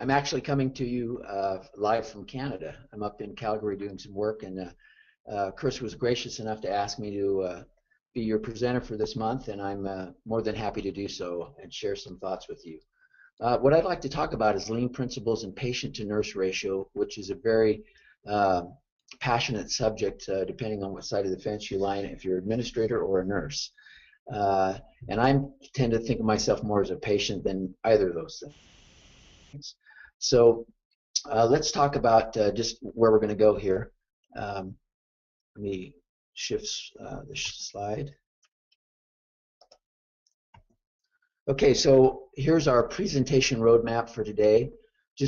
I'm actually coming to you live from Canada. I'm up in Calgary doing some work, and Chris was gracious enough to ask me to be your presenter for this month, and I'm more than happy to do so and share some thoughts with you. What I'd like to talk about is lean principles and patient-to-nurse ratio, which is a very passionate subject depending on what side of the fence you lie in, if you're an administrator or a nurse. And I tend to think of myself more as a patient than either of those things. So let's talk about just where we're going to go here. Let me shift the slide. Okay, so here's our presentation roadmap for today.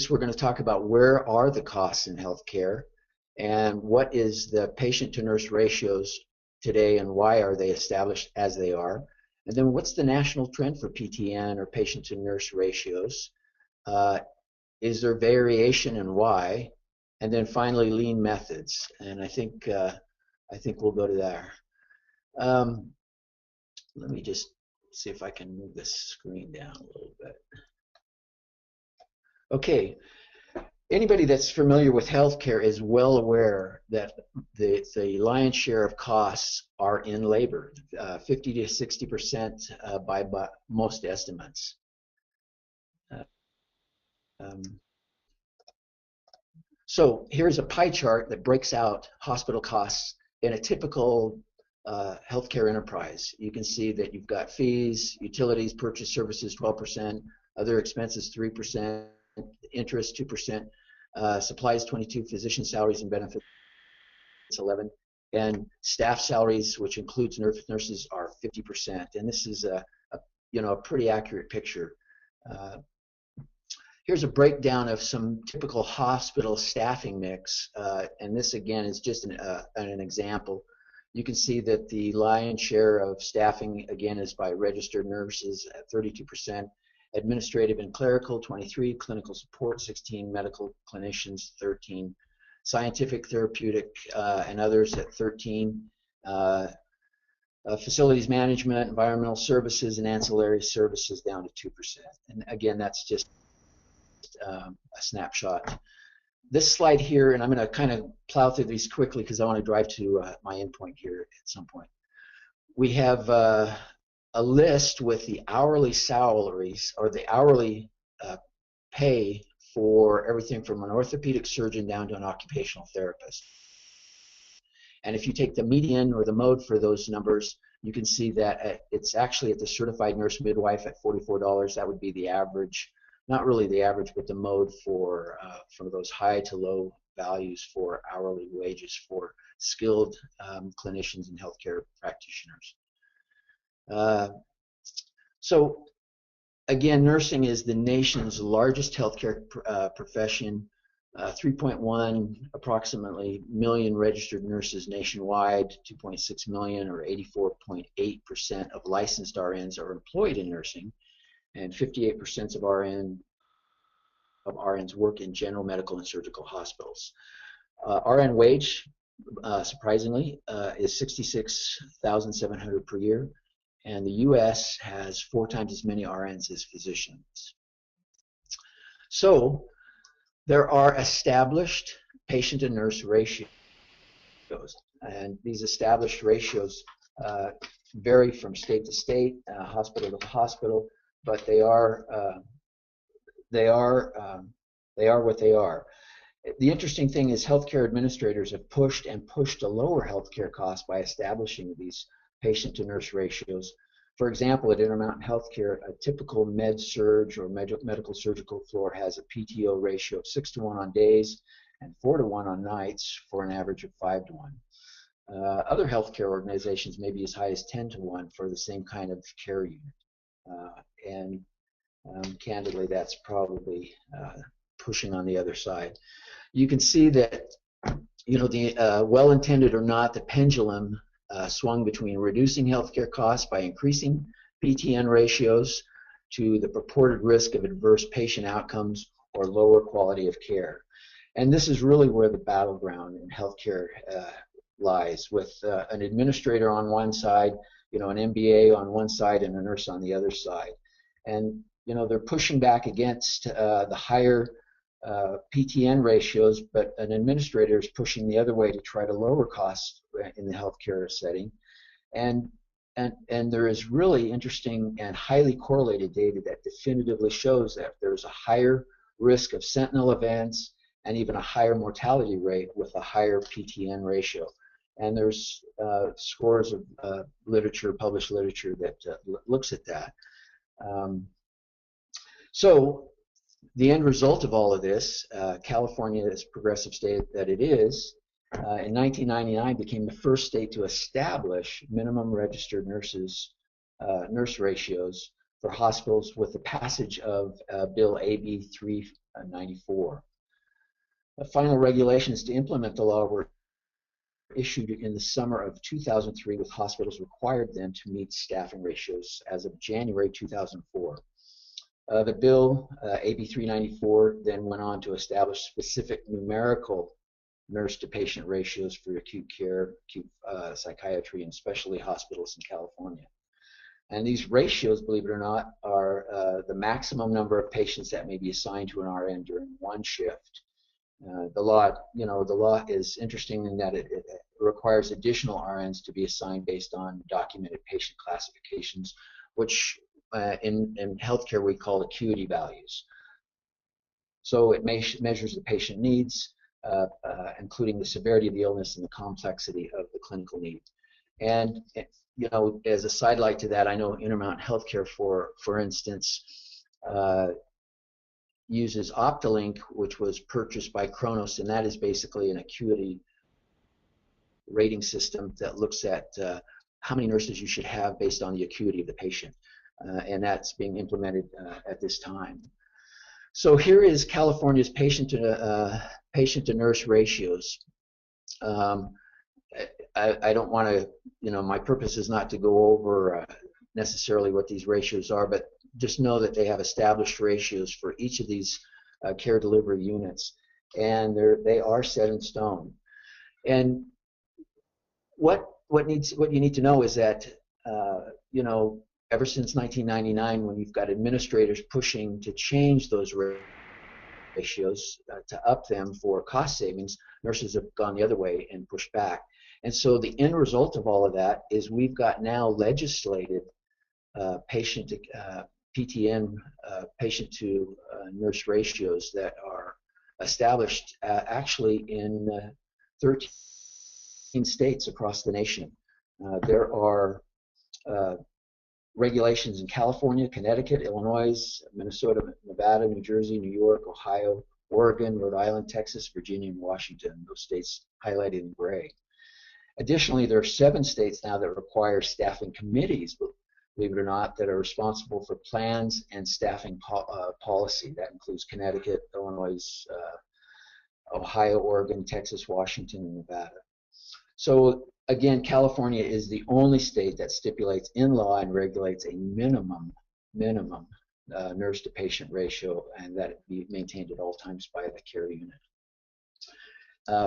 We're going to talk about where are the costs in healthcare and what is the patient-to-nurse ratios today and why are they established as they are. And then what's the national trend for PTN or patient-to-nurse ratios? Is there variation and why? And then finally, lean methods. And I think we'll go to there. Let me just see if I can move this screen down a little bit. Okay. Anybody that's familiar with healthcare is well aware that the lion's share of costs are in labor, 50 to 60% by most estimates. So here's a pie chart that breaks out hospital costs in a typical healthcare enterprise. You can see that you've got fees, utilities, purchase services 12%, other expenses 3%, interest 2%, supplies 22%, physician salaries and benefits 11%, and staff salaries, which includes nurses, are 50%. And this is a pretty accurate picture. Here's a breakdown of some typical hospital staffing mix, and this again is just an example. You can see that the lion's share of staffing again is by registered nurses at 32%, administrative and clerical 23%, clinical support 16%, medical clinicians 13%, scientific, therapeutic, and others at 13%, facilities management, environmental services, and ancillary services down to 2%. And again, that's just a snapshot. This slide here, and I'm going to kind of plow through these quickly because I want to drive to my endpoint here at some point. We have a list with the hourly salaries or the hourly pay for everything from an orthopedic surgeon down to an occupational therapist. And if you take the median or the mode for those numbers, you can see that it's actually at the certified nurse midwife at $44. That would be the average. Not really the average, but the mode for those high to low values for hourly wages for skilled clinicians and healthcare practitioners. So again, nursing is the nation's largest healthcare profession. 3.1 approximately million registered nurses nationwide, 2.6 million or 84.8% of licensed RNs are employed in nursing, and 58% of RNs work in general medical and surgical hospitals. RN wage, surprisingly, is $66,700 per year, and the U.S. has 4 times as many RNs as physicians. So there are established patient and nurse ratios, and these established ratios vary from state to state, hospital to hospital, but they are what they are. The interesting thing is healthcare administrators have pushed to lower healthcare costs by establishing these patient-to-nurse ratios. For example, at Intermountain Healthcare, a typical med-surg or medical surgical floor has a PTO ratio of 6:1 on days and 4:1 on nights for an average of 5:1. Other healthcare organizations may be as high as 10:1 for the same kind of care unit. Candidly, that's probably pushing on the other side. You can see that, the well-intended or not, the pendulum swung between reducing healthcare costs by increasing PTN ratios to the purported risk of adverse patient outcomes or lower quality of care. And this is really where the battleground in healthcare lies, with an administrator on one side, an MBA on one side and a nurse on the other side. And they're pushing back against the higher PTN ratios, but an administrator is pushing the other way to try to lower costs in the healthcare setting. And there is really interesting and highly correlated data that definitively shows that there's a higher risk of sentinel events and even a higher mortality rate with a higher PTN ratio. And there's scores of literature, published literature that looks at that. So the end result of all of this, California, as progressive state that it is, in 1999 became the first state to establish minimum registered nurse ratios for hospitals with the passage of Bill AB 394. The final regulations to implement the law were issued in the summer of 2003, with hospitals required then to meet staffing ratios as of January 2004. The bill, AB 394, then went on to establish specific numerical nurse-to-patient ratios for acute care, acute psychiatry, and specialty hospitals in California. And these ratios, believe it or not, are the maximum number of patients that may be assigned to an RN during one shift. The law is interesting in that it requires additional RNs to be assigned based on documented patient classifications, which in healthcare we call acuity values. So it measures the patient needs, including the severity of the illness and the complexity of the clinical need. And as a sidelight to that, I know Intermountain Healthcare, for instance, uses Optilink, which was purchased by Kronos, and that is basically an acuity rating system that looks at how many nurses you should have based on the acuity of the patient, and that's being implemented at this time. So here is California's patient to nurse ratios. I don't want to, my purpose is not to go over necessarily what these ratios are, but just know that they have established ratios for each of these care delivery units, and they are set in stone. And what you need to know is that ever since 1999, when you've got administrators pushing to change those ratios to up them for cost savings, nurses have gone the other way and pushed back. And so the end result of all of that is we've got now legislated patient to PTN, patient to nurse ratios that are established actually in 13 states across the nation. There are regulations in California, Connecticut, Illinois, Minnesota, Nevada, New Jersey, New York, Ohio, Oregon, Rhode Island, Texas, Virginia, and Washington, those states highlighted in gray. Additionally, there are 7 states now that require staffing committees, believe it or not, that are responsible for plans and staffing policy. That includes Connecticut, Illinois, Ohio, Oregon, Texas, Washington, and Nevada. So again, California is the only state that stipulates in law and regulates a minimum nurse-to-patient ratio, and that it be maintained at all times by the care unit.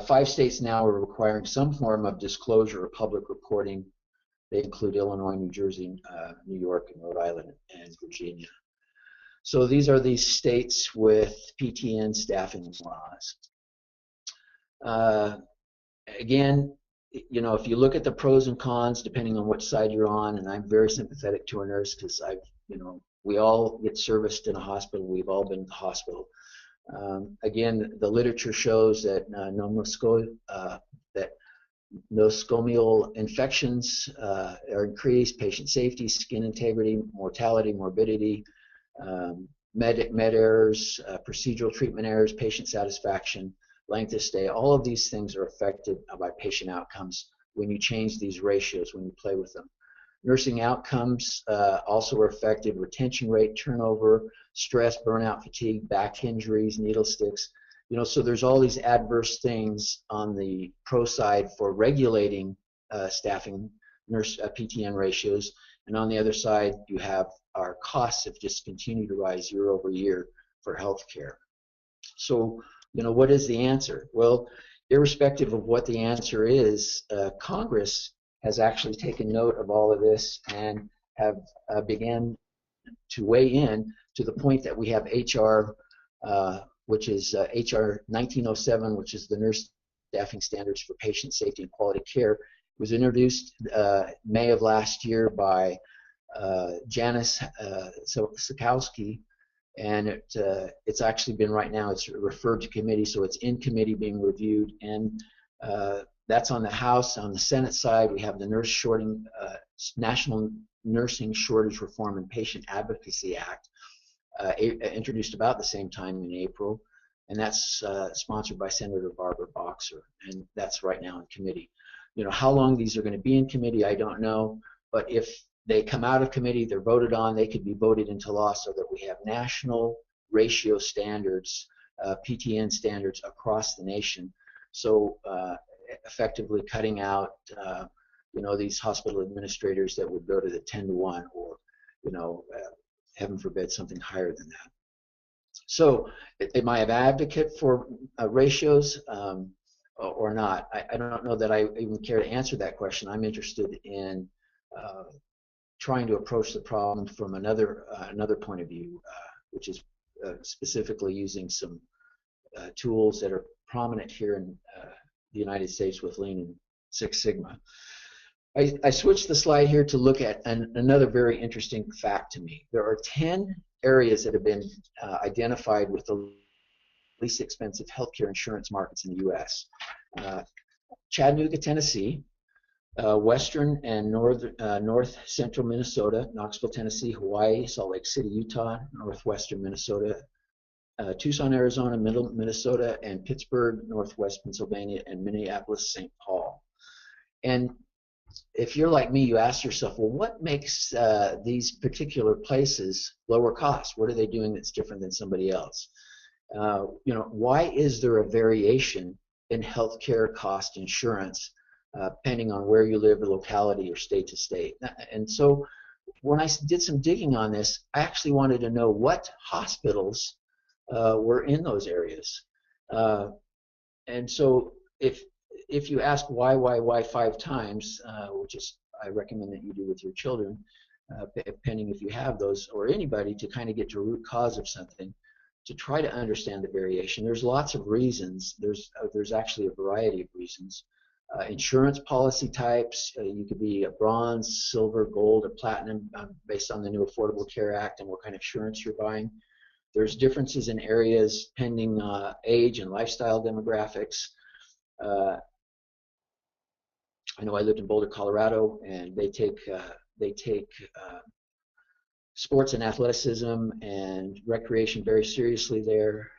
5 states now are requiring some form of disclosure or public reporting. They include Illinois, New Jersey, New York, and Rhode Island, and Virginia. So these are these states with PTN staffing laws. Again, if you look at the pros and cons, depending on which side you're on, and I'm very sympathetic to a nurse because we all get serviced in a hospital. We've all been to the hospital. Again, the literature shows that nosocomial infections are increased, patient safety, skin integrity, mortality, morbidity, med errors, procedural treatment errors, patient satisfaction, length of stay. All of these things are affected by patient outcomes when you change these ratios, when you play with them. Nursing outcomes also are affected: retention rate, turnover, stress, burnout, fatigue, back injuries, needle sticks. So there's all these adverse things on the pro side for regulating staffing nurse PTN ratios, and on the other side you have our costs have just continued to rise year over year for healthcare. So what is the answer? Well, irrespective of what the answer is, Congress has actually taken note of all of this and have began to weigh in to the point that we have HR which is HR 1907, which is the nurse staffing standards for patient safety and quality care. It was introduced May of last year by Janice Sikowski, and it's actually been, right now it's referred to committee, so it's in committee being reviewed, and that's on the House. On the Senate side, we have the National Nursing Shortage Reform and Patient Advocacy Act, introduced about the same time in April, and that's sponsored by Senator Barbara Boxer, and that's right now in committee. You know, how long these are going to be in committee, I don't know, but if they come out of committee, they're voted on, they could be voted into law so that we have national ratio standards, PTN standards across the nation. So effectively cutting out, you know, these hospital administrators that would go to the 10-to-1, or, you know, heaven forbid, something higher than that. So am I an advocate for ratios or not? I don't know that I even care to answer that question. I'm interested in trying to approach the problem from another point of view, which is specifically using some tools that are prominent here in the United States with Lean and Six Sigma. I switched the slide here to look at another very interesting fact to me. There are 10 areas that have been identified with the least expensive healthcare insurance markets in the U.S. Chattanooga, Tennessee, western and north central Minnesota, Knoxville, Tennessee, Hawaii, Salt Lake City, Utah, northwestern Minnesota, Tucson, Arizona, middle Minnesota, and Pittsburgh, northwest Pennsylvania, and Minneapolis, St. Paul. And if you're like me, you ask yourself, well, what makes these particular places lower cost? What are they doing that's different than somebody else? You know, why is there a variation in healthcare cost insurance depending on where you live, or locality, or state to state? And so when I did some digging on this, I actually wanted to know what hospitals were in those areas. And so if you ask why 5 times, which is I recommend that you do with your children, depending if you have those, or anybody, to kind of get to a root cause of something, to try to understand the variation. There's lots of reasons. There's actually a variety of reasons. Insurance policy types, you could be a bronze, silver, gold, or platinum based on the new Affordable Care Act and what kind of insurance you're buying. There's differences in areas pending age and lifestyle demographics. I know I lived in Boulder, Colorado, and they take sports and athleticism and recreation very seriously there.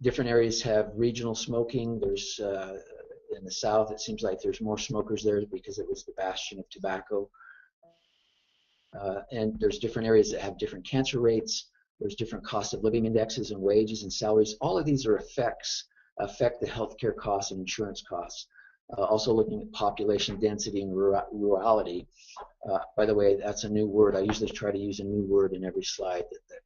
Different areas have regional smoking. There's in the South, it seems like there's more smokers there because it was the bastion of tobacco. And there's different areas that have different cancer rates. There's different cost of living indexes and wages and salaries. All of these are affect the healthcare costs and insurance costs. Also looking at population density and rurality. By the way, that's a new word. I usually try to use a new word in every slide that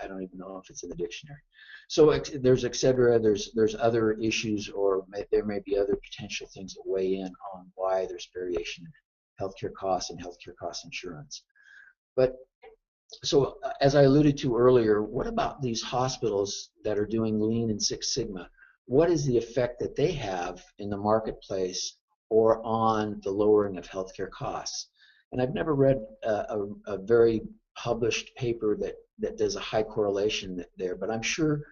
I don't even know if it's in the dictionary. So there's et cetera. There's other issues, or there may be other potential things that weigh in on why there's variation in healthcare costs and healthcare cost insurance. But so as I alluded to earlier, what about these hospitals that are doing Lean and Six Sigma? What is the effect that they have in the marketplace or on the lowering of healthcare costs? And I've never read a very published paper that does a high correlation there, but I'm sure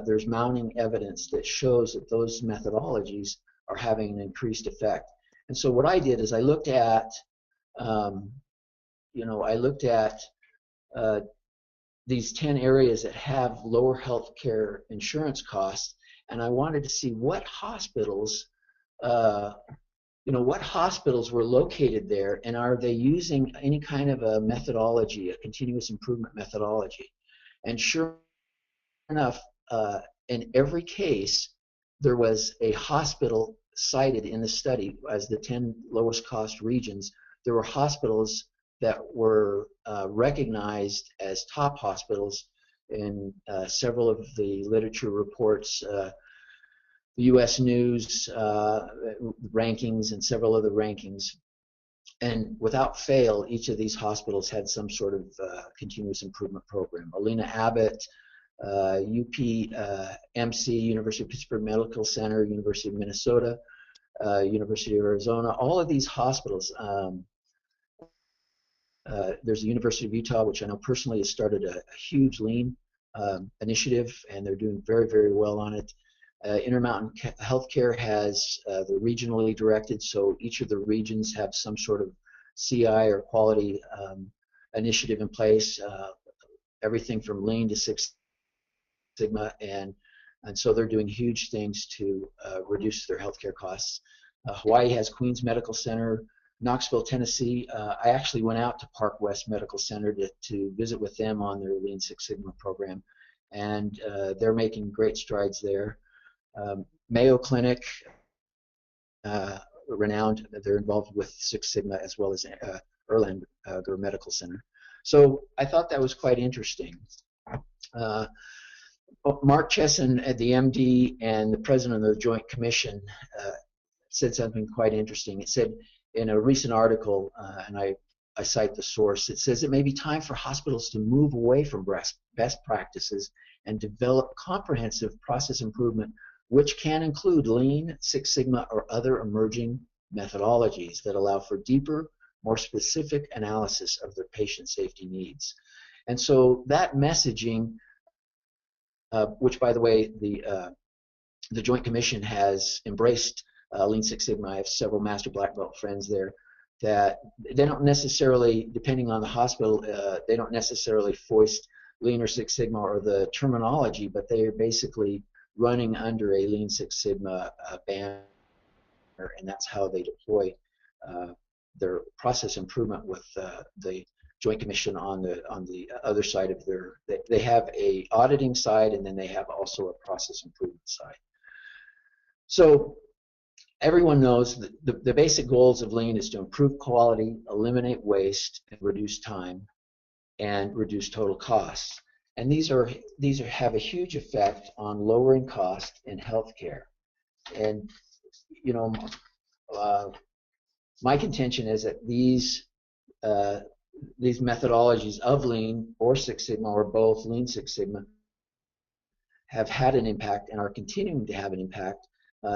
there's mounting evidence that shows that those methodologies are having an increased effect. And so what I did is I looked at, these 10 areas that have lower healthcare insurance costs, and I wanted to see what hospitals, what hospitals were located there, and are they using any kind of a methodology, a continuous improvement methodology. And sure enough, in every case, there was a hospital cited in the study as the 10 lowest cost regions. There were hospitals that were recognized as top hospitals in several of the literature reports, the U.S. News rankings, and several other rankings. And without fail, each of these hospitals had some sort of continuous improvement program. Alina Abbott, UPMC, University of Pittsburgh Medical Center, University of Minnesota, University of Arizona, all of these hospitals. There's the University of Utah, which I know personally has started a huge lean initiative, and they're doing very, very well on it. Intermountain Healthcare has the regionally directed, so each of the regions have some sort of CI or quality initiative in place, everything from Lean to Six Sigma, and so they're doing huge things to reduce their healthcare costs. Hawaii has Queens Medical Center. Knoxville, Tennessee, I actually went out to Park West Medical Center to visit with them on their Lean Six Sigma program, and they're making great strides there. Mayo Clinic, renowned, they're involved with Six Sigma, as well as Erlanger Medical Center. So I thought that was quite interesting. Mark Chesson, the MD and the president of the Joint Commission, said something quite interesting. It said in a recent article, and I cite the source, it says it may be time for hospitals to move away from best practices and develop comprehensive process improvement, which can include Lean, Six Sigma, or other emerging methodologies that allow for deeper, more specific analysis of their patient safety needs. And so that messaging, which, by the way, the Joint Commission has embraced Lean Six Sigma. I have several Master Black Belt friends there that they don't necessarily, depending on the hospital, they don't necessarily foist Lean or Six Sigma or the terminology, but they are basically running under a Lean Six Sigma banner, and that's how they deploy their process improvement with the Joint Commission on the other side of their. They have a auditing side, and then they have also a process improvement side. So everyone knows that the basic goals of Lean is to improve quality, eliminate waste, and reduce time, and reduce total costs. And these have a huge effect on lowering cost in healthcare. And you know, my contention is that these methodologies of Lean or Six Sigma, or both Lean Six Sigma, have had an impact and are continuing to have an impact,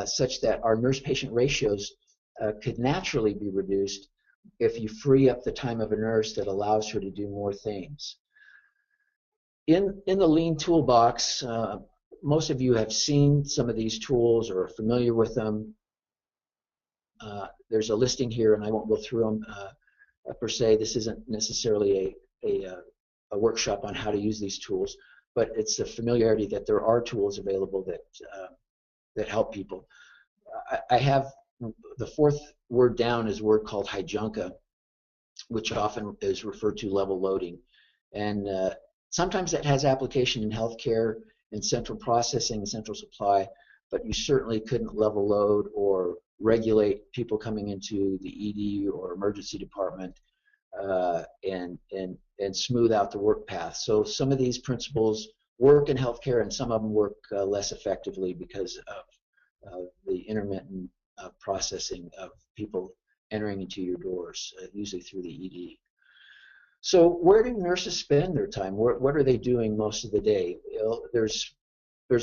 such that our nurse-patient ratios could naturally be reduced if you free up the time of a nurse that allows her to do more things. In the Lean Toolbox, most of you have seen some of these tools or are familiar with them. There's a listing here, and I won't go through them per se. This isn't necessarily a workshop on how to use these tools, but it's the familiarity that there are tools available that help people. I have the fourth word down is a word called hijunka, which often is referred to level loading. And sometimes that has application in healthcare, in central processing, and central supply, but you certainly couldn't level load or regulate people coming into the ED or emergency department and smooth out the work path. So some of these principles work in healthcare, and some of them work less effectively because of the intermittent processing of people entering into your doors, usually through the ED. So where do nurses spend their time? What are they doing most of the day? You know, there's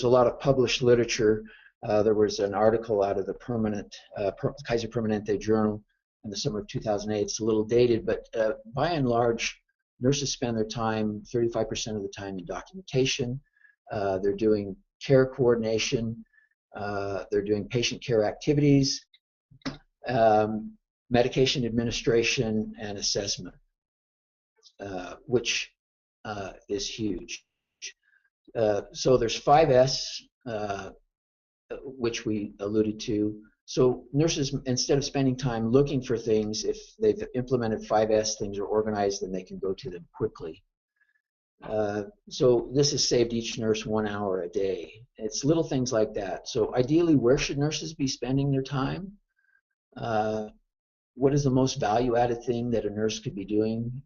a lot of published literature. There was an article out of the Kaiser Permanente Journal in the summer of 2008. It's a little dated, but by and large, nurses spend their time, 35% of the time, in documentation. They're doing care coordination. They're doing patient care activities, medication administration, and assessment, which is huge. So there's 5S, which we alluded to. So nurses, instead of spending time looking for things, if they've implemented 5S, things are organized, then they can go to them quickly. So this has saved each nurse 1 hour a day. It's little things like that. So ideally, where should nurses be spending their time? What is the most value-added thing that a nurse could be doing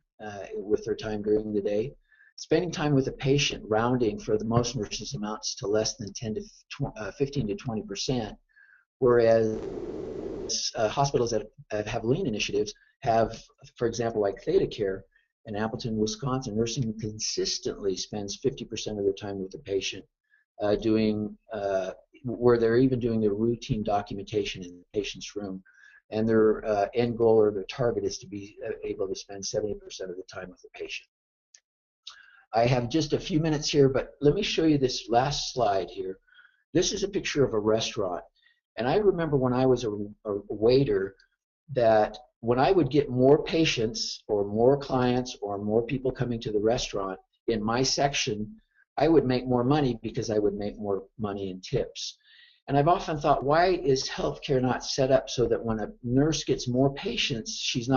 with their time during the day? Spending time with a patient, rounding for the most nurses amounts to less than 15 to 20%, whereas hospitals that have Lean initiatives have, for example, like Theta Care, in Appleton, Wisconsin, nursing consistently spends 50% of their time with the patient, where they're even doing their routine documentation in the patient's room. And their end goal or their target is to be able to spend 70% of the time with the patient. I have just a few minutes here, but let me show you this last slide here. This is a picture of a restaurant. And I remember when I was a waiter that when I would get more patients or more clients or more people coming to the restaurant in my section, I would make more money because I would make more money in tips. And I've often thought, why is healthcare not set up so that when a nurse gets more patients, she's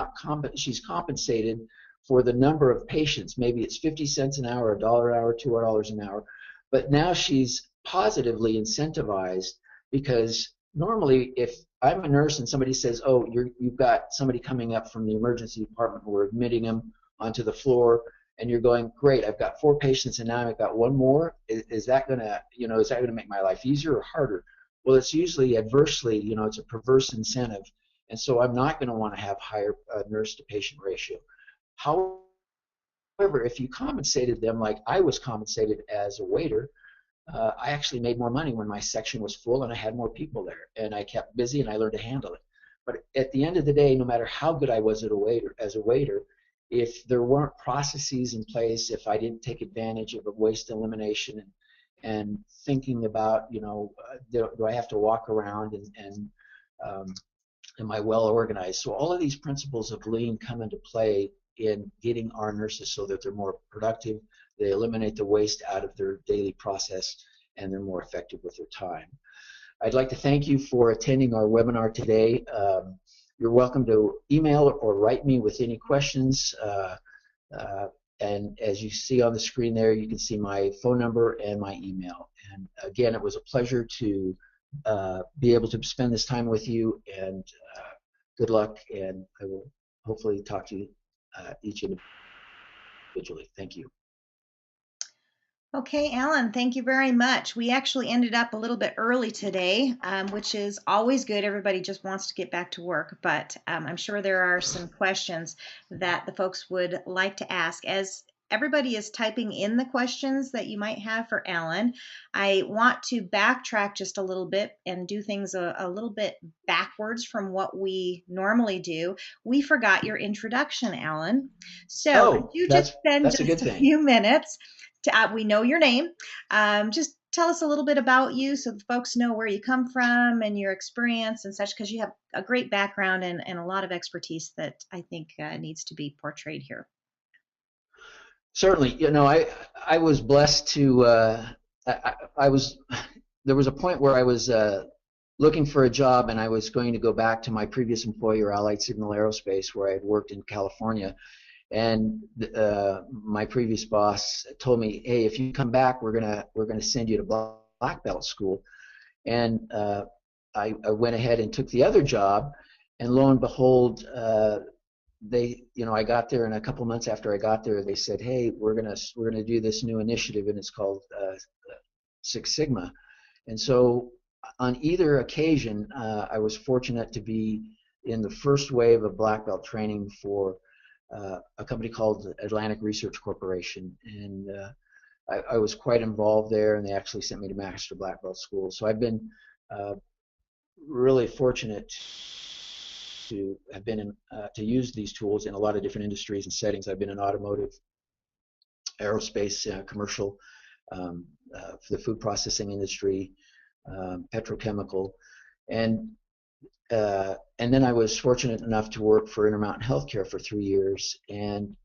compensated for the number of patients? Maybe it's 50 cents an hour, $1 an hour, $2 an hour, but now she's positively incentivized, because normally if I'm a nurse and somebody says, oh, you've got somebody coming up from the emergency department, we're admitting them onto the floor, and you're going, great, I've got 4 patients and now I've got 1 more. Is that gonna, is that gonna make my life easier or harder? Well, it's usually adversely, it's a perverse incentive, and so I'm not going to want to have higher nurse to patient ratio. However, if you compensated them like I was compensated as a waiter, I actually made more money when my section was full and I had more people there, and I kept busy and I learned to handle it. But at the end of the day, no matter how good I was as a waiter, if there weren't processes in place, if I didn't take advantage of waste elimination and thinking about, do I have to walk around and am I well organized? So all of these principles of lean come into play in getting our nurses so that they're more productive, they eliminate the waste out of their daily process, and they're more effective with their time. I'd like to thank you for attending our webinar today. You're welcome to email or write me with any questions. And as you see on the screen there, you can see my phone number and my email. And again, it was a pleasure to be able to spend this time with you, and good luck, and I will hopefully talk to you each individually. Thank you. Okay, Alan, thank you very much. We actually ended up a little bit early today, which is always good. Everybody just wants to get back to work, but I'm sure there are some questions that the folks would like to ask. As everybody is typing in the questions that you might have for Alan, I want to backtrack just a little bit and do things a little bit backwards from what we normally do. We forgot your introduction, Alan. So could you just spend just a few minutes we know your name. Just tell us a little bit about you so the folks know where you come from and your experience and such, because you have a great background and a lot of expertise that I think needs to be portrayed here. Certainly. I was blessed to, there was a point where I was looking for a job, and I was going to go back to my previous employer, Allied Signal Aerospace, where I had worked in California. And my previous boss told me, hey, if you come back, we're gonna send you to black belt school. And I went ahead and took the other job, and lo and behold, I got there, and a couple months after I got there, they said, hey, we're gonna do this new initiative, and it's called Six Sigma. And so on either occasion, I was fortunate to be in the first wave of black belt training for a company called Atlantic Research Corporation, and I was quite involved there, and they actually sent me to Master Black Belt School. So I've been really fortunate to have been to use these tools in a lot of different industries and settings. I've been in automotive, aerospace, commercial, for the food processing industry, petrochemical, and then I was fortunate enough to work for Intermountain Healthcare for 3 years. And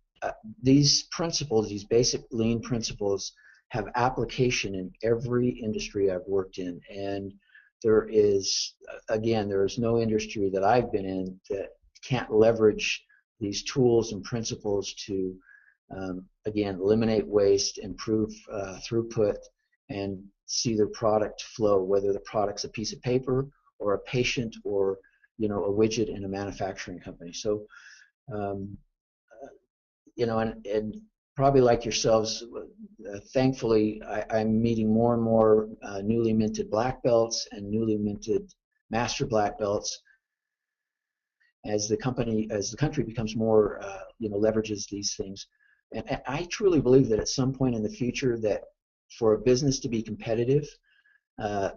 these principles, these basic lean principles, have application in every industry I've worked in. And there is no industry that I've been in that can't leverage these tools and principles to, again, eliminate waste, improve throughput, and see their product flow, whether the product's a piece of paper or a patient or a widget in a manufacturing company. So and probably like yourselves, thankfully I'm meeting more and more newly minted black belts and newly minted master black belts, as the country becomes more, leverages these things. And I truly believe that at some point in the future that for a business to be competitive,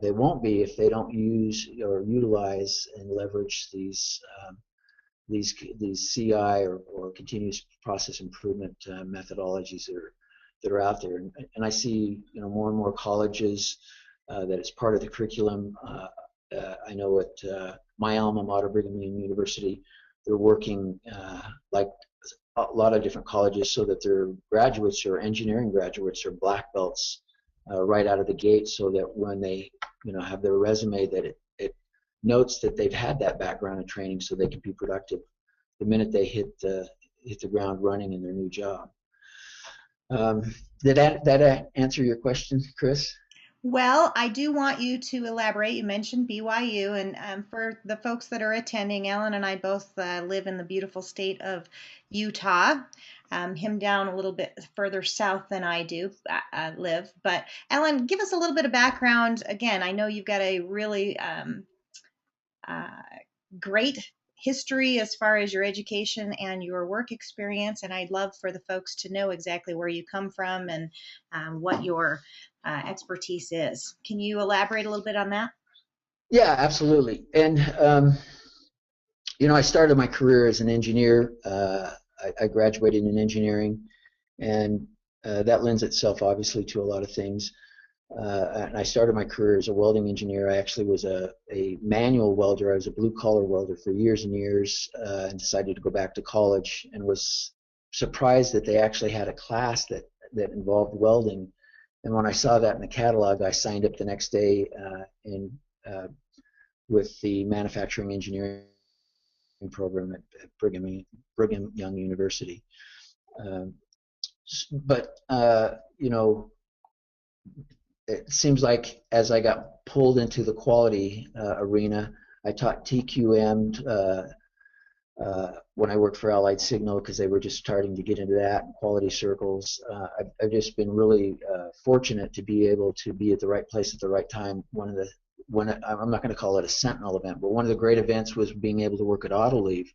they won't be if they don't use or utilize and leverage these CI or continuous process improvement methodologies that are out there. And I see more and more colleges that it's part of the curriculum. I know at my alma mater, Brigham Young University, they're working like a lot of different colleges so that their graduates or engineering graduates are black belts right out of the gate, so that when they have their resume, that it notes that they've had that background and training, so they can be productive the minute they hit the ground running in their new job. Did that answer your question, Chris? Well, I do want you to elaborate. You mentioned BYU, and for the folks that are attending, Ellen and I both live in the beautiful state of Utah. Him down a little bit further south than I do live. But Ellen, give us a little bit of background. Again, I know you've got a really great history as far as your education and your work experience, and I'd love for the folks to know exactly where you come from and what your expertise is. Can you elaborate a little bit on that? Yeah, absolutely. And I started my career as an engineer. I graduated in engineering, and that lends itself obviously to a lot of things. And I started my career as a welding engineer. I actually was a manual welder. I was a blue-collar welder for years and years, and decided to go back to college, and was surprised that they actually had a class that involved welding. And when I saw that in the catalog, I signed up the next day with the manufacturing engineering program at Brigham Young University. But it seems like as I got pulled into the quality arena, I taught TQM when I worked for Allied Signal, because they were just starting to get into that, quality circles. I've just been really fortunate to be able to be at the right place at the right time. I'm not going to call it a sentinel event, but one of the great events was being able to work at Autoliv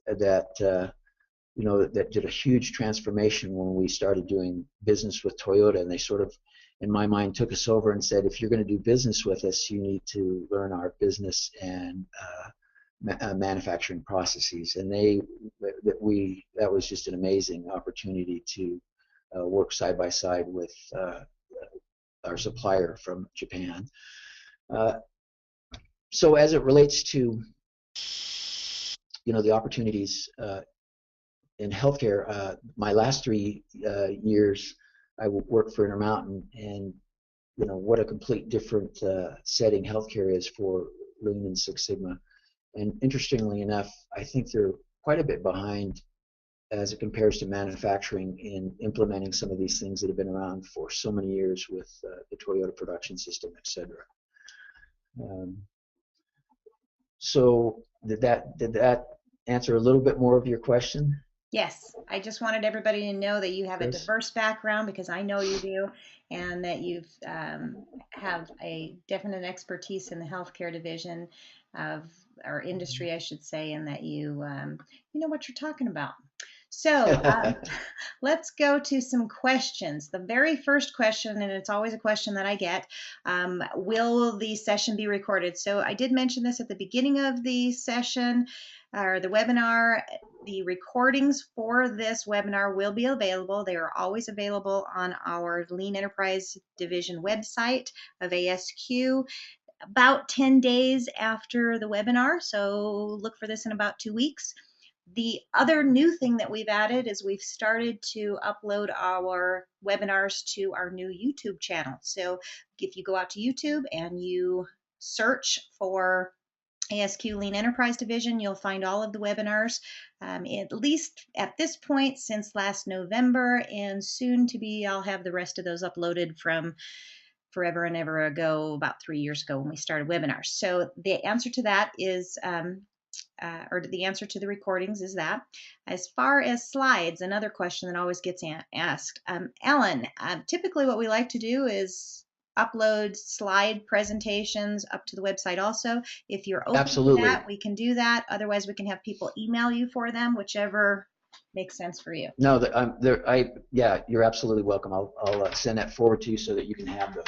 that did a huge transformation when we started doing business with Toyota, and they sort of, in my mind, took us over and said, if you're going to do business with us, you need to learn our business and manufacturing processes. And that was just an amazing opportunity to work side by side with our supplier from Japan. So as it relates to the opportunities in healthcare, my last 3 years I worked for Intermountain, and what a complete different setting healthcare is for Lean and Six Sigma. And interestingly enough, I think they're quite a bit behind as it compares to manufacturing in implementing some of these things that have been around for so many years with the Toyota production system, etc. So did that answer a little bit more of your question? Yes, I just wanted everybody to know that you have a Chris? diverse background, because I know you do, and that you have a definite expertise in the healthcare division of our industry, I should say, and that you know what you're talking about. So let's go to some questions. The very first question, and it's always a question that I get, will the session be recorded? So I did mention this at the beginning of the session or the webinar. The recordings for this webinar will be available. They are always available on our Lean Enterprise Division website of ASQ about 10 days after the webinar. So look for this in about 2 weeks. The other new thing that we've added is we've started to upload our webinars to our new YouTube channel. So if you go out to YouTube and you search for ASQ Lean Enterprise Division, you'll find all of the webinars, at least at this point since last November, and soon to be I'll have the rest of those uploaded from forever and ever ago, about 3 years ago when we started webinars. So the answer to that is or the answer to the recordings is that. As far as slides, another question that always gets asked. Ellen, typically what we like to do is upload slide presentations up to the website also. If you're open to Absolutely. that, we can do that. Otherwise, we can have people email you for them, whichever makes sense for you. No, yeah, you're absolutely welcome. I'll send that forward to you so that you can have those.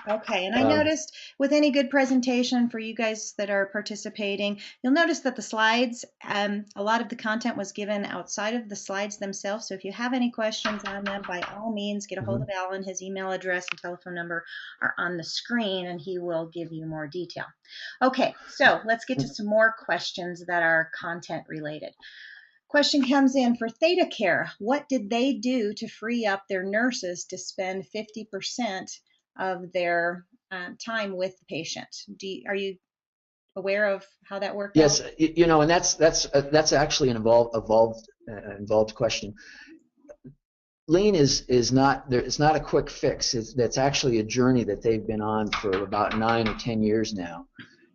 Okay, and I noticed with any good presentation for you guys that are participating, you'll notice that the slides, a lot of the content was given outside of the slides themselves. So if you have any questions on them, by all means, get a hold of Alan. His email address and telephone number are on the screen, and he will give you more detail. Okay, so let's get to some more questions that are content related. Question comes in for Theta Care. What did they do to free up their nurses to spend 50% of their time with the patient? Are you aware of how that worked out? Yes, you know, and that's actually an involved question. Lean is not there. It's not a quick fix. That's actually a journey that they've been on for about 9 or 10 years now,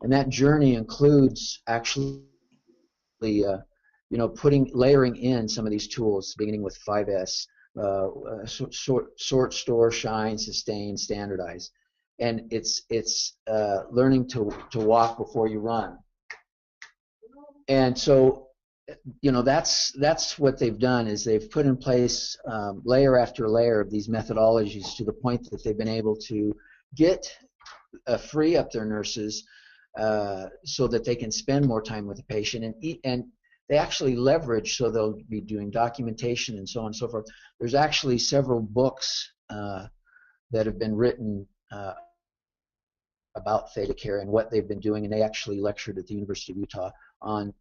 and that journey includes actually, layering in some of these tools, beginning with 5S, sort, store, shine, sustain, standardize, and it's learning to walk before you run. And so, that's what they've done, is they've put in place layer after layer of these methodologies to the point that they've been able to get free up their nurses so that they can spend more time with the patient, and they actually leverage, so they'll be doing documentation and so on and so forth. There's actually several books that have been written about Theta Care and what they've been doing, and they actually lectured at the University of Utah on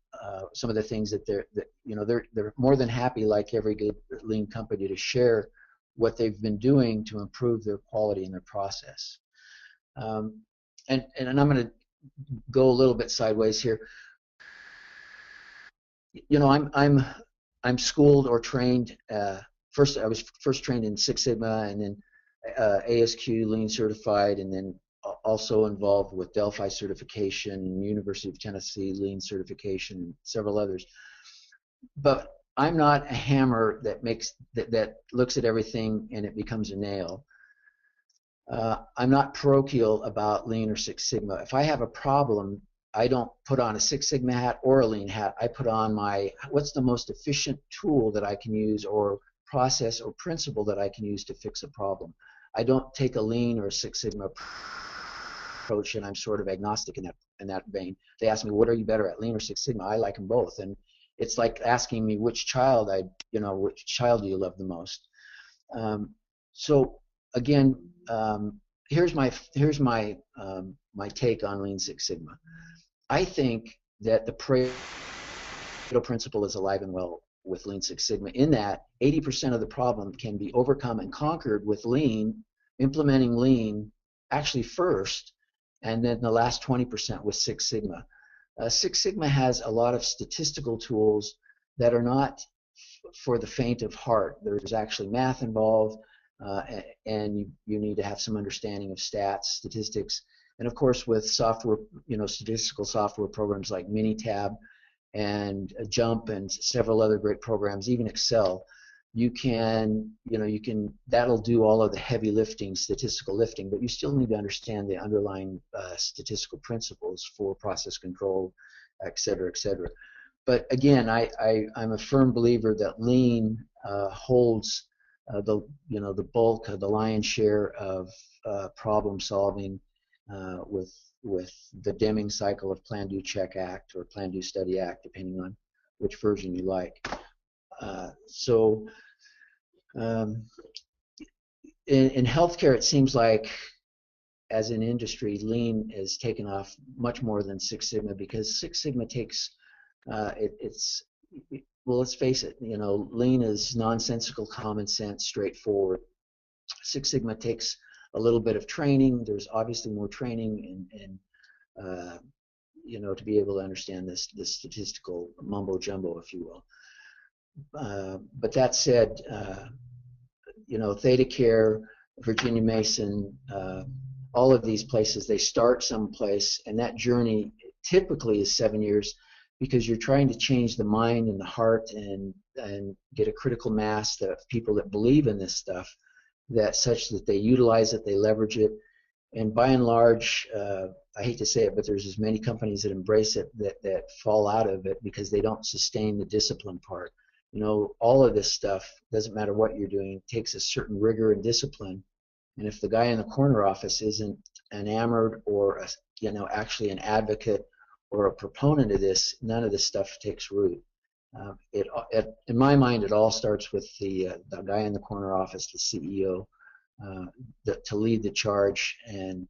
some of the things that they're more than happy, like every good lean company, to share what they've been doing to improve their quality and their process. And I'm going to go a little bit sideways here. I'm schooled or trained. I was first trained in Six Sigma, and then ASQ Lean certified, and then also involved with Delphi certification, University of Tennessee Lean certification, and several others. But I'm not a hammer that looks at everything and it becomes a nail. I'm not parochial about Lean or Six Sigma. If I have a problem, I don't put on a Six Sigma hat or a Lean hat. I put on what's the most efficient tool that I can use, or process or principle that I can use to fix a problem. I don't take a Lean or a Six Sigma approach, and I'm sort of agnostic in that vein. They ask me, what are you better at, Lean or Six Sigma? I like them both, and it's like asking me which child do you love the most. So again, here's my take on Lean Six Sigma. I think that the Pareto principle is alive and well with Lean Six Sigma, in that 80% of the problem can be overcome and conquered with Lean, implementing Lean actually first, and then the last 20% with Six Sigma. Six Sigma has a lot of statistical tools that are not for the faint of heart. There's actually math involved, and you need to have some understanding of stats, statistics, and of course with software, statistical software programs like Minitab and Jump and several other great programs, even Excel. That'll do all of the heavy lifting, statistical lifting, but you still need to understand the underlying statistical principles for process control, et cetera, et cetera. But again, I'm a firm believer that Lean holds the bulk of the lion's share of problem solving with the Deming cycle of Plan, Do, Check, Act, or Plan, Do, Study, Act, depending on which version you like. In healthcare, it seems like, as an industry, Lean has taken off much more than Six Sigma, because Six Sigma takes well, let's face it, Lean is nonsensical, common sense, straightforward. Six Sigma takes a little bit of training. There's obviously more training and to be able to understand this statistical mumbo jumbo, if you will. But that said, Theta Care, Virginia Mason, all of these places, they start someplace, and that journey typically is 7 years, because you're trying to change the mind and the heart and get a critical mass of people that believe in this stuff, such that they utilize it, they leverage it, And by and large, I hate to say it, but there's as many companies that embrace it that fall out of it because they don't sustain the discipline part. You know, all of this stuff, doesn't matter what you're doing, takes a certain rigor and discipline. And if the guy in the corner office isn't enamored or actually an advocate or a proponent of this, none of this stuff takes root. In my mind, it all starts with the guy in the corner office, the CEO, to lead the charge and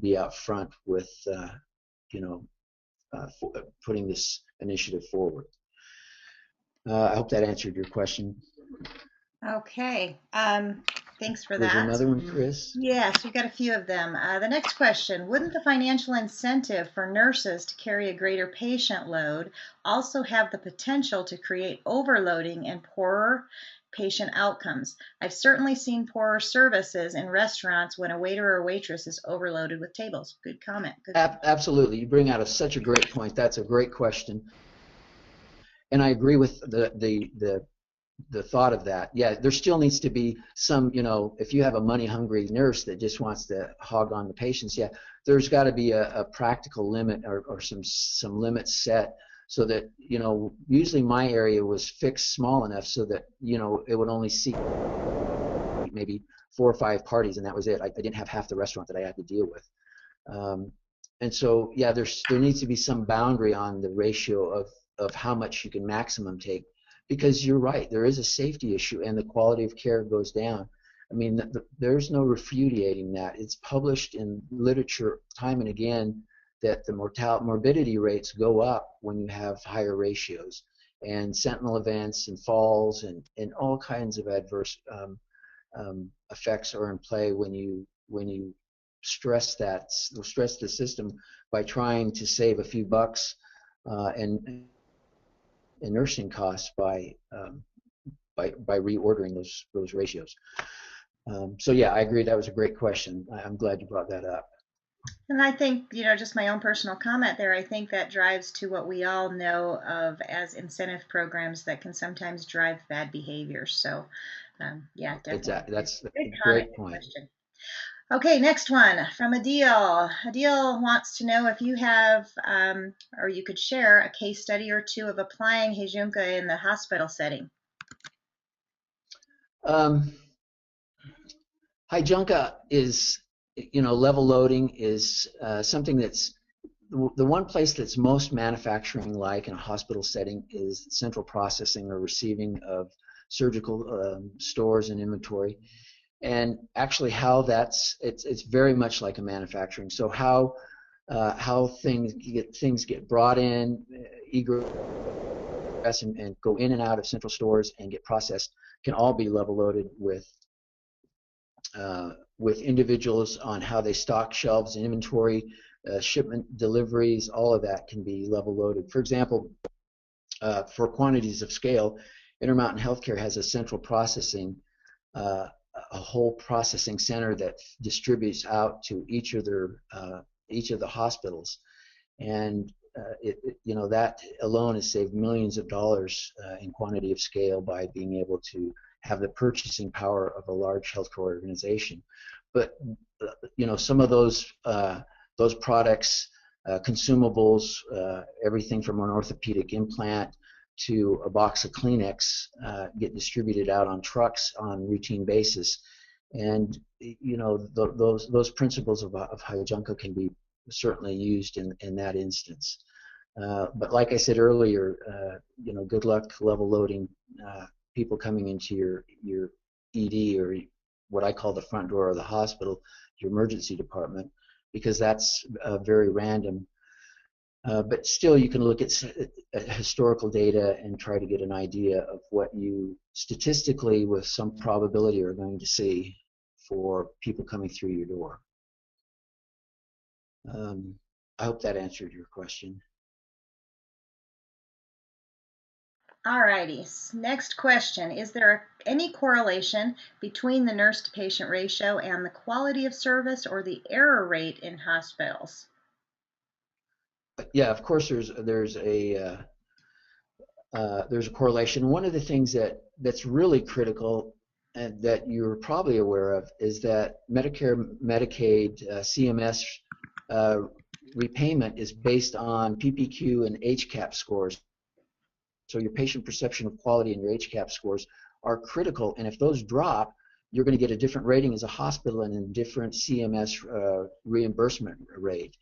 be out front with putting this initiative forward. I hope that answered your question. Okay. Thanks for Was there that. another one, Chris? Yes, we've got a few of them. The next question, wouldn't the financial incentive for nurses to carry a greater patient load also have the potential to create overloading and poorer patient outcomes? I've certainly seen poorer services in restaurants when a waiter or waitress is overloaded with tables. Good comment. Good. Absolutely. You bring out such a great point. That's a great question. And I agree with the thought of that. Yeah, there still needs to be some, if you have a money-hungry nurse that just wants to hog on the patients, yeah, there's got to be a practical limit or some limits set so that, usually my area was fixed small enough so that, it would only seat maybe 4 or 5 parties, and that was it. I didn't have half the restaurant that I had to deal with. And so, yeah, there needs to be some boundary on the ratio of how much you can maximum take. Because you're right, there is a safety issue and the quality of care goes down. I mean, there's no refuting that. It's published in literature time and again that the morbidity rates go up when you have higher ratios, and sentinel events and falls and all kinds of adverse effects are in play when you stress the system by trying to save a few bucks and nursing costs by reordering those ratios. So yeah, I agree. That was a great question. I'm glad you brought that up. And I think, just my own personal comment there, I think that drives to what we all know of as incentive programs that can sometimes drive bad behavior. So, yeah, definitely. Exactly. That's a great point. Question. Okay, next one from Adil. Adil wants to know if you have, or you could share a case study or two of applying Heijunka in the hospital setting. Heijunka is, level loading is something that's the one place that's most manufacturing-like in a hospital setting is central processing or receiving of surgical stores and inventory. And actually how it's very much like a manufacturing. So how things get brought in, egress and go in and out of central stores and get processed can all be level loaded with individuals on how they stock shelves and inventory, shipment deliveries, all of that can be level loaded. For example, for quantities of scale, Intermountain Healthcare has a central processing a whole processing center that distributes out to each of the hospitals, and that alone has saved millions of dollars in quantity of scale by being able to have the purchasing power of a large healthcare organization. But some of those products, consumables, everything from an orthopedic implant to a box of Kleenex get distributed out on trucks on routine basis, and those principles of Heijunka can be certainly used in that instance. But like I said earlier, good luck level loading people coming into your ED, or what I call the front door of the hospital, your emergency department, because that's very random. But still, you can look at historical data and try to get an idea of what you statistically, with some probability, are going to see for people coming through your door. I hope that answered your question. Alrighty, next question. Is there any correlation between the nurse to patient ratio and the quality of service or the error rate in hospitals? Yeah, of course there's a correlation. One of the things that's really critical that you're probably aware of is that Medicare, Medicaid, CMS uh, repayment is based on PPQ and HCAP scores. So your patient perception of quality and your HCAP scores are critical. And if those drop, you're going to get a different rating as a hospital and a different CMS reimbursement rate.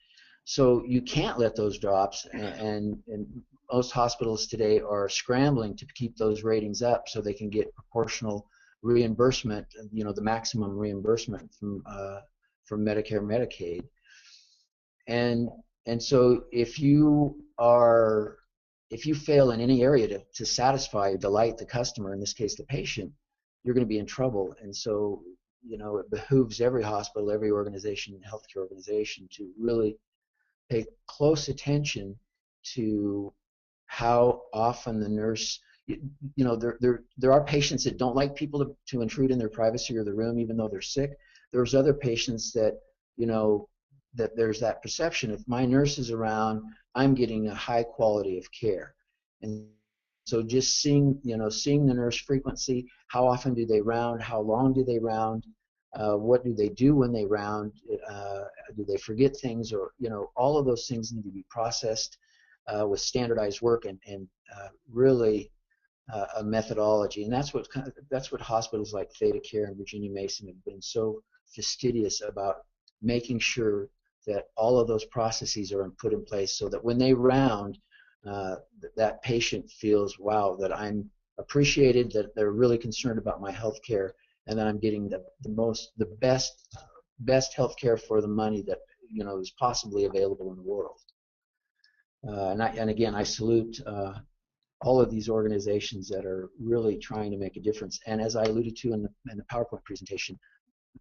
So you can't let those drops, and most hospitals today are scrambling to keep those ratings up so they can get proportional reimbursement, the maximum reimbursement from Medicare, Medicaid. And and so if you fail in any area to satisfy or delight the customer, in this case the patient, you're going to be in trouble. And so, it behooves every hospital, every organization, healthcare organization, to really pay close attention to how often the nurse, there are patients that don't like people to intrude in their privacy or the room, even though they're sick. There's other patients that, that there's that perception, if my nurse is around, I'm getting a high quality of care. And so just seeing the nurse frequency, how often do they round, how long do they round, what do they do when they round, do they forget things, or all of those things need to be processed with standardized work and really a methodology. And that's what hospitals like Theta Care and Virginia Mason have been so fastidious about, making sure that all of those processes are put in place so that when they round, that patient feels, wow, that I'm appreciated, that they're really concerned about my health care, and that I'm getting the best health care for the money that is possibly available in the world. And again, I salute all of these organizations that are really trying to make a difference. And as I alluded to in the PowerPoint presentation,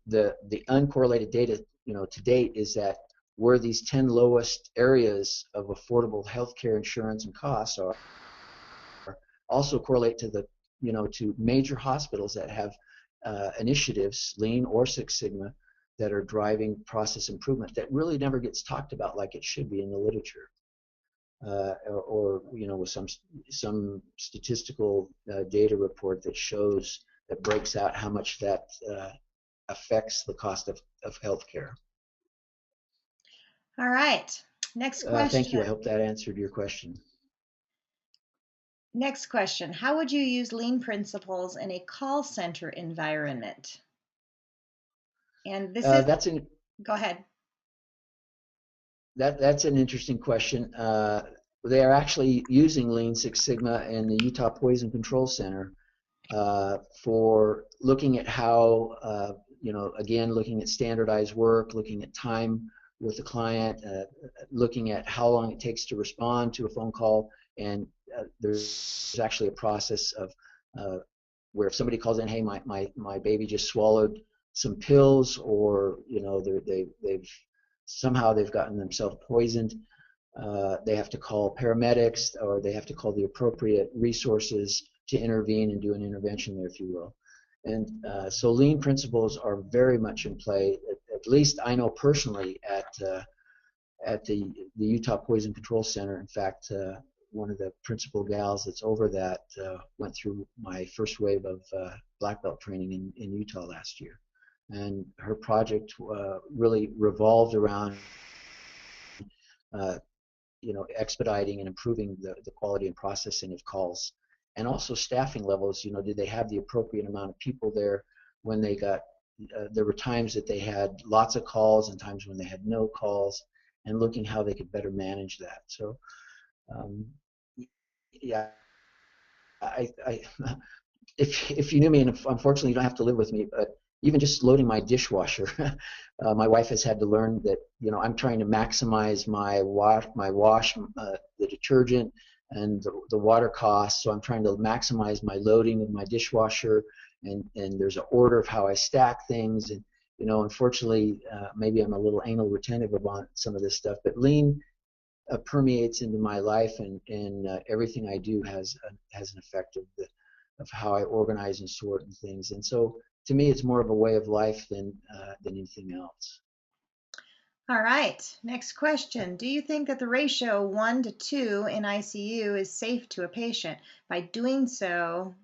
the uncorrelated data, to date, is that where these 10 lowest areas of affordable healthcare insurance and costs are, also correlate to to major hospitals that have initiatives, Lean or Six Sigma, that are driving process improvement that really never gets talked about like it should be in the literature. Or with some statistical data report that breaks out how much that affects the cost of healthcare. All right. Next question. Thank you. I hope that answered your question. Next question. How would you use lean principles in a call center environment? And this is go ahead. That's an interesting question. They are actually using Lean Six Sigma in the Utah Poison Control Center for looking at how, again, looking at standardized work, looking at time with the client, looking at how long it takes to respond to a phone call. And there's actually a process of where if somebody calls in, hey, my baby just swallowed some pills, or they've gotten themselves poisoned, they have to call paramedics, or they have to call the appropriate resources to intervene and do an intervention there, if you will. And so lean principles are very much in play. At least I know personally at the Utah Poison Control Center. In fact, one of the principal gals that's over that went through my first wave of black belt training in Utah last year. And her project really revolved around expediting and improving the quality and processing of calls, and also staffing levels. Did they have the appropriate amount of people there when they got? There were times that they had lots of calls and times when they had no calls, and looking how they could better manage that. So, yeah, if you knew me, and unfortunately you don't have to live with me, but even just loading my dishwasher, my wife has had to learn that I'm trying to maximize my wash, the detergent, and the water costs. So I'm trying to maximize my loading of my dishwasher, and there's an order of how I stack things. And unfortunately, maybe I'm a little anal retentive about some of this stuff, but lean permeates into my life, and everything I do has an effect of how I organize and sort and things. And so to me, it's more of a way of life than anything else. All right. Next question. Do you think that the ratio 1 to 2 in ICU is safe to a patient? By doing so,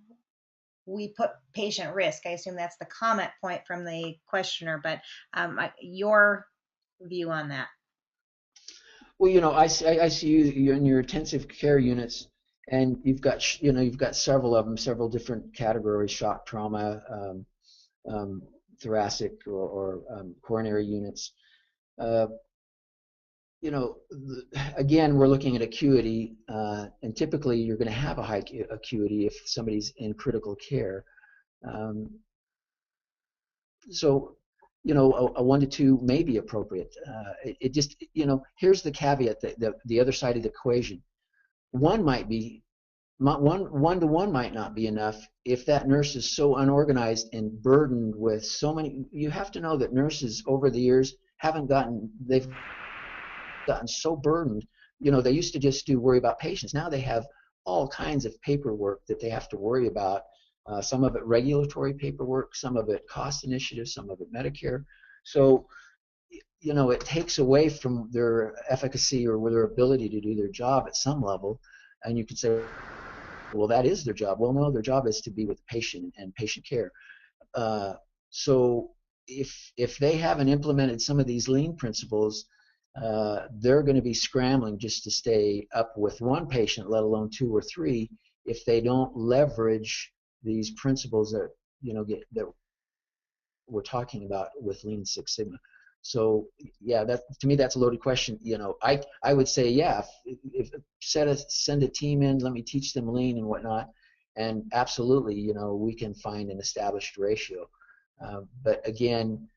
we put patient risk. I assume that's the comment point from the questioner, but your view on that. Well, I see you in your intensive care units, and you've got several of them, several different categories: shock, trauma, thoracic, or coronary units. Uh, again, we're looking at acuity, and typically you're going to have a high acuity if somebody's in critical care. Um, so, a 1 to 2 may be appropriate. It just, here's the caveat, the other side of the equation. One might be, 1 to 1 might not be enough if that nurse is so unorganized and burdened with so many. You have to know that nurses over the years they've gotten so burdened. They used to just worry about patients. Now they have all kinds of paperwork that they have to worry about. Some of it regulatory paperwork, some of it cost initiatives, some of it Medicare. So, it takes away from their efficacy or their ability to do their job at some level. And you could say, well, that is their job. Well, no, their job is to be with the patient and patient care. So if they haven't implemented some of these lean principles, they're going to be scrambling just to stay up with one patient, let alone 2 or 3, if they don't leverage these principles that that we're talking about with Lean Six Sigma. So yeah, to me that's a loaded question. I would say, yeah, if send a team in, let me teach them Lean and whatnot, and absolutely, we can find an established ratio. But again,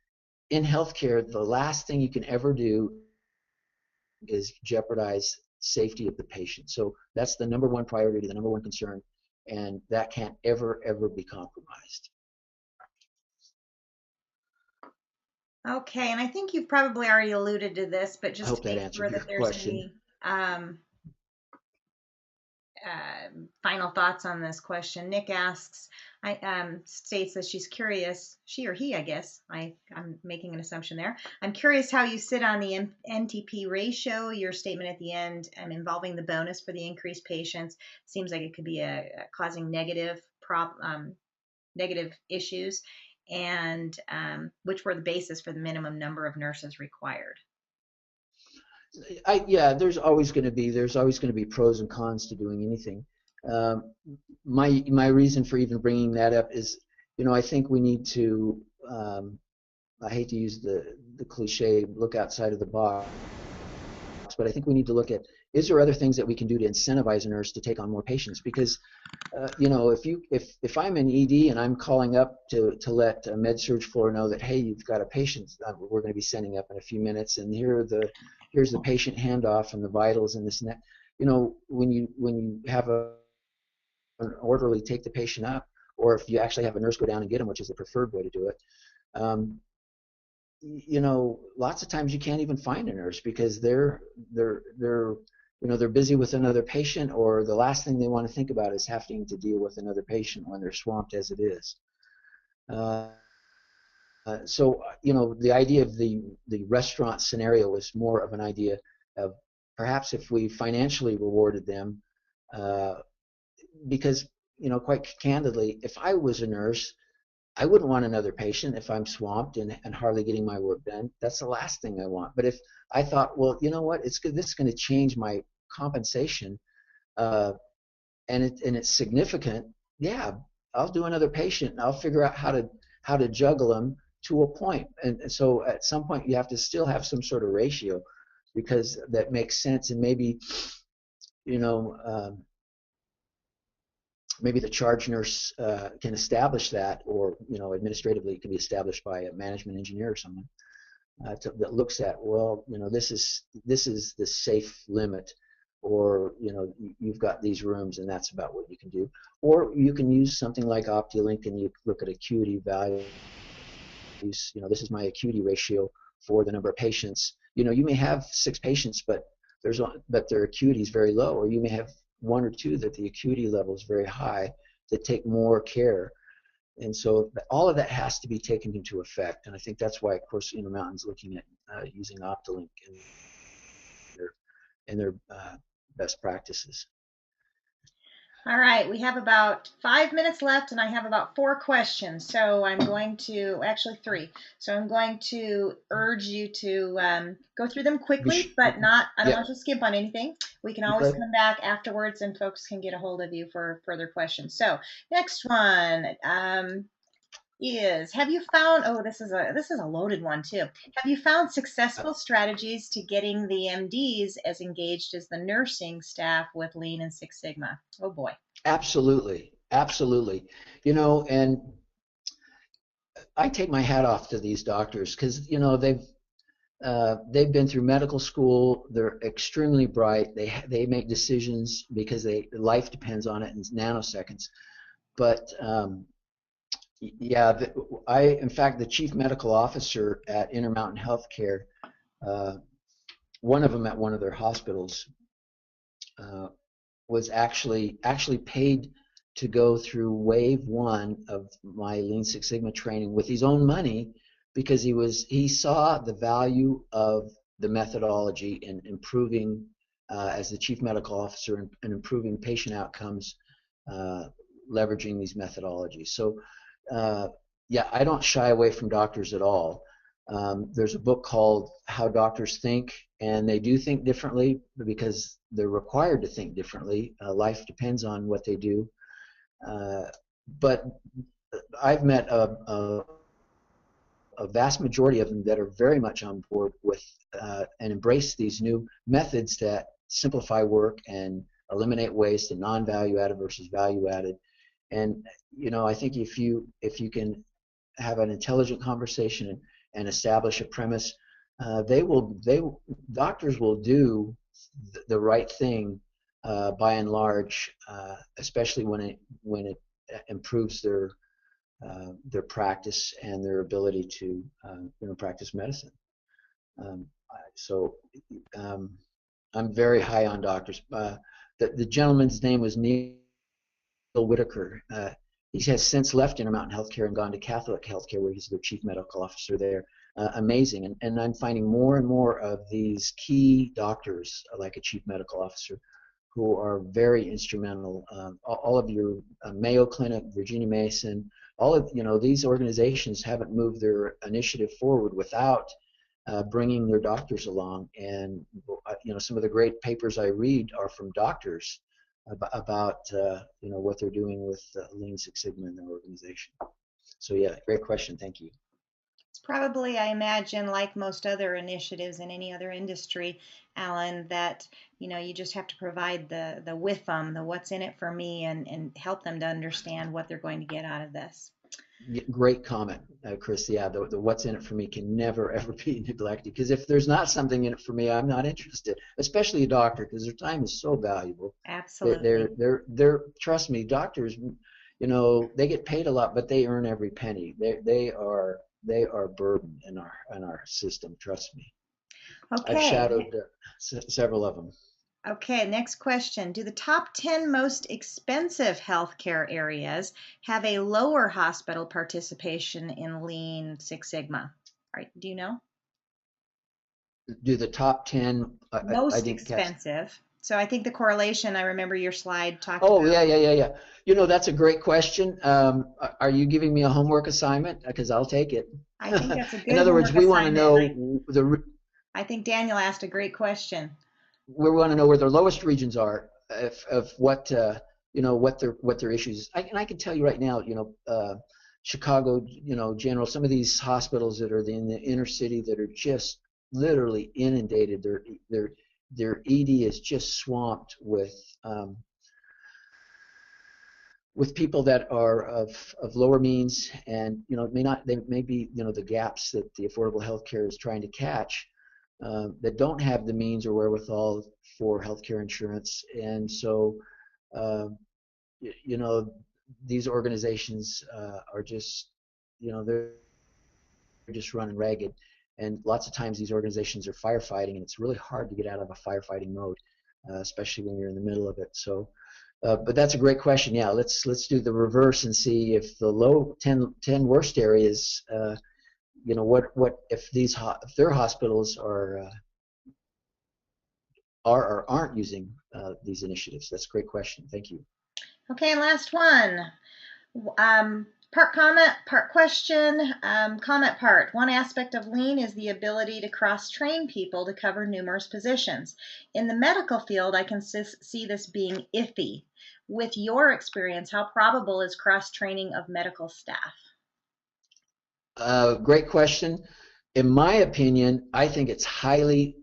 in healthcare, the last thing you can ever do is jeopardize safety of the patient. So that's the number one priority, the number one concern, and that can't ever be compromised. Okay, and I think you've probably already alluded to this, but I just hope to that make sure answered your that there's question. any final thoughts on this question. Nick asks, states that she's curious, she or he, I guess, I'm making an assumption there. I'm curious how you sit on the NTP ratio. Your statement at the end, involving the bonus for the increased patients, seems like it could be causing negative issues, and which were the basis for the minimum number of nurses required. Yeah, there's always going to be pros and cons to doing anything. My reason for even bringing that up is, I think we need to. I hate to use the cliche, look outside of the box, but I think we need to look at, is there other things that we can do to incentivize a nurse to take on more patients? Because if I'm an ED and I'm calling up to let a med surg floor know that, hey, you've got a patient we're going to be sending up in a few minutes, and here's the patient handoff and the vitals and this and that. When you have an orderly take the patient up, or if you actually have a nurse go down and get them, which is the preferred way to do it, lots of times you can't even find a nurse because they're busy with another patient, or the last thing they want to think about is having to deal with another patient when they're swamped as it is. So the idea of the restaurant scenario was more of an idea of perhaps if we financially rewarded them, because quite candidly, if I was a nurse, I wouldn't want another patient if I'm swamped and hardly getting my work done. That's the last thing I want. But if I thought, well, you know what, this is going to change my compensation, and it's significant, yeah, I'll do another patient and I'll figure out how to juggle them to a point. And so at some point you have to still have some sort of ratio, because that makes sense. And maybe maybe the charge nurse can establish that, or administratively it can be established by a management engineer or someone that looks at, well, this is the safe limit, or you've got these rooms and that's about what you can do. Or you can use something like OptiLink and you look at acuity values. This is my acuity ratio for the number of patients. You may have 6 patients, but their acuity is very low, or you may have 1 or 2 that the acuity level is very high, that take more care. And so all of that has to be taken into effect, and I think that's why, of course, Intermountain's looking at using OptiLink in their best practices. All right, we have about 5 minutes left, and I have about 4 questions. So I'm going to, actually 3. So I'm going to urge you to go through them quickly, but not, I don't Yeah. want you to skip on anything. We can always Okay. come back afterwards, and folks can get a hold of you for further questions. So next one is, have you found, oh, this is a loaded one too. Have you found successful strategies to getting the MDs as engaged as the nursing staff with Lean and Six Sigma? Oh boy. Absolutely. Absolutely. You know, and I take my hat off to these doctors because they've been through medical school. They're extremely bright. They make decisions because life depends on it in nanoseconds. But yeah, in fact, the chief medical officer at Intermountain Healthcare, uh, one of them at one of their hospitals, uh, was actually paid to go through wave one of my Lean Six Sigma training with his own money because he saw the value of the methodology in improving as the chief medical officer and improving patient outcomes, leveraging these methodologies. So yeah, I don't shy away from doctors at all. There's a book called How Doctors Think, and they do think differently because they're required to think differently. Life depends on what they do. But I've met a vast majority of them that are very much on board with and embrace these new methods that simplify work and eliminate waste and non-value added versus value added. And I think if you can have an intelligent conversation and establish a premise, doctors will do the right thing by and large, especially when it improves their practice and their ability to practice medicine. Um, so I'm very high on doctors. The gentleman's name was Neil Whitaker. He has since left Intermountain Healthcare and gone to Catholic Healthcare, where he's the chief medical officer there. Amazing, and I'm finding more and more of these key doctors, like a chief medical officer, who are very instrumental. All of your Mayo Clinic, Virginia Mason, all of these organizations haven't moved their initiative forward without bringing their doctors along. And some of the great papers I read are from doctors about what they're doing with Lean Six Sigma in their organization. So yeah, great question. Thank you. It's probably, I imagine, like most other initiatives in any other industry, Alan, that you just have to provide the with them, the what's in it for me, and help them to understand what they're going to get out of this. Great comment, Chris. Yeah, the what's in it for me can never ever be neglected, because if there's not something in it for me, I'm not interested. Especially a doctor, because their time is so valuable. Absolutely. They're trust me, doctors, they get paid a lot, but they earn every penny. They are a burden in our system. Trust me. I've Okay. shadowed several of them. Okay, next question. Do the top 10 most expensive healthcare areas have a lower hospital participation in Lean Six Sigma? All right, do you know? Do the top 10, I Most didn't catch. expensive. So I think the correlation, I remember your slide talked Oh, about. yeah. That's a great question. Are you giving me a homework assignment? Because I'll take it. I think that's a In good other words, homework we want to assignment. know I think Daniel asked a great question. where the lowest regions are of what what their issues. And I can tell you right now, Chicago, General, some of these hospitals that are in the inner city that are just literally inundated. Their ED is just swamped with people that are of lower means, and they may be the gaps that the affordable health care is trying to catch, that don't have the means or wherewithal for healthcare insurance. And so uh, you know these organizations are just they're just running ragged, and lots of times these organizations are firefighting, and it's really hard to get out of a firefighting mode, especially when you're in the middle of it. So but that's a great question. Yeah, let's do the reverse and see if the low 10 worst areas, what if if their hospitals are or aren't using these initiatives. That's a great question. Thank you. Okay, and last one. Part comment, part question, comment part. One aspect of lean is the ability to cross-train people to cover numerous positions. In the medical field, I can see this being iffy. With your experience, how probable is cross-training of medical staff? Great question. In my opinion, I think it's highly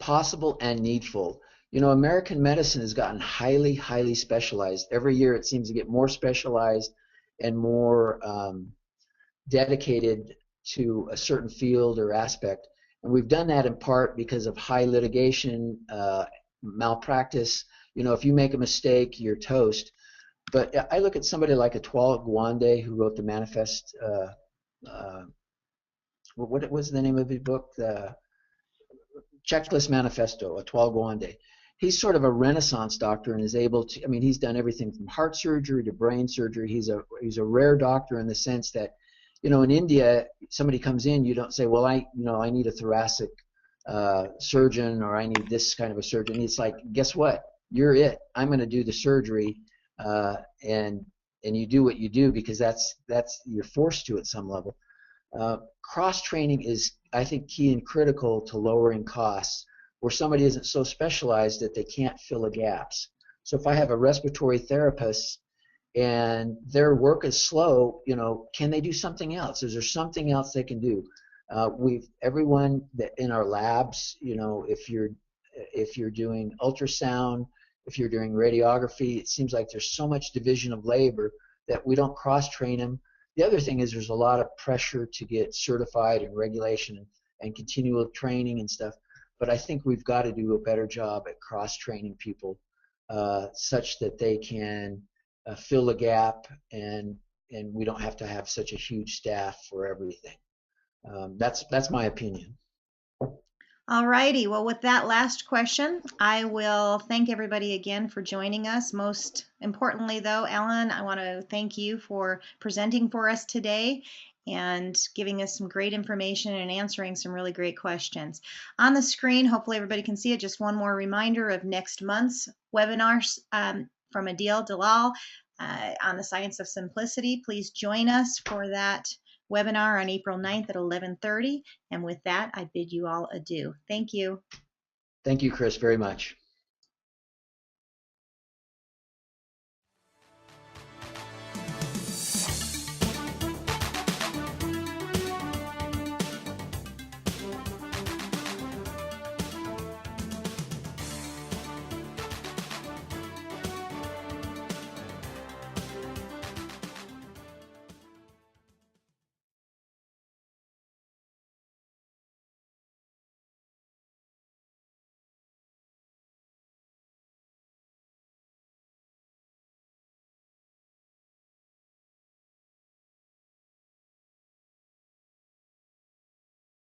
possible and needful. You know, American medicine has gotten highly, highly specialized. Every year it seems to get more specialized and more dedicated to a certain field or aspect. And we've done that in part because of high litigation, malpractice. You know, if you make a mistake, you're toast. But I look at somebody like Atwal Gwande, who wrote the Manifest. Uh, what was the name of his book? The Checklist Manifesto, Atwal Gwande. He's sort of a Renaissance doctor and is able to. I mean, he's done everything from heart surgery to brain surgery. He's a rare doctor in the sense that, you know, in India, somebody comes in, you don't say, well, I need a thoracic surgeon, or I need this kind of a surgeon. It's like, guess what? You're it. I'm going to do the surgery, and you do what you do because that's you're forced to at some level. Cross training is, I think, key and critical to lowering costs, where somebody isn't so specialized that they can't fill the gaps. So if I have a respiratory therapist and their work is slow, you know, can they do something else? Is there something else they can do? Everyone that in our labs, you know, if you're doing ultrasound, if you're doing radiography, it seems like there's so much division of labor that we don't cross train them. The other thing is there's a lot of pressure to get certified and regulation and continual training and stuff. But I think we've got to do a better job at cross training people, such that they can fill the gap, and we don't have to have such a huge staff for everything. That's my opinion. All righty. Well, with that last question, I will thank everybody again for joining us. Most importantly, though, Ellen, I want to thank you for presenting for us today and giving us some great information and answering some really great questions. On the screen, hopefully everybody can see it, just one more reminder of next month's webinars from Adil Dalal on the Science of Simplicity. Please join us for that webinar on April 9th at 11:30. And with that, I bid you all adieu. Thank you. Thank you, Chris, very much.